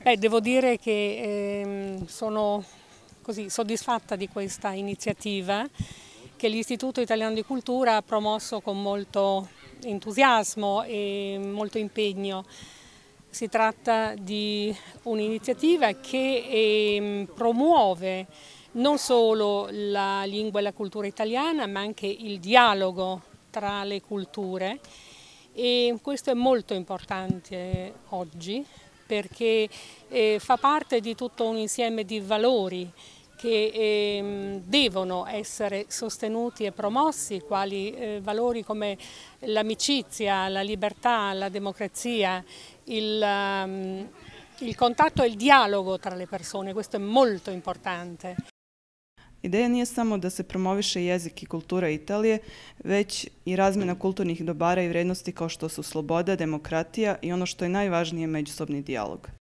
Devo dire che sono così soddisfatta di questa iniziativa che l'Istituto Italiano di Cultura ha promosso con molto entusiasmo e molto impegno. Si tratta di un'iniziativa che promuove non solo la lingua e la cultura italiana, ma anche il dialogo tra le culture, e questo è molto importante oggi perché fa parte di tutto un insieme di valori che devono essere sostenuti e promossi, quali valori come l'amicizia, la libertà, la democrazia, il contatto e il dialogo tra le persone. Questo è molto importante. Ideja nije samo da se promoviše jezik i kultura Italije, već i razmjena kulturnih dobara i vrijednosti kao što su sloboda, demokratija i ono što je najvažnije, međusobni dijalog.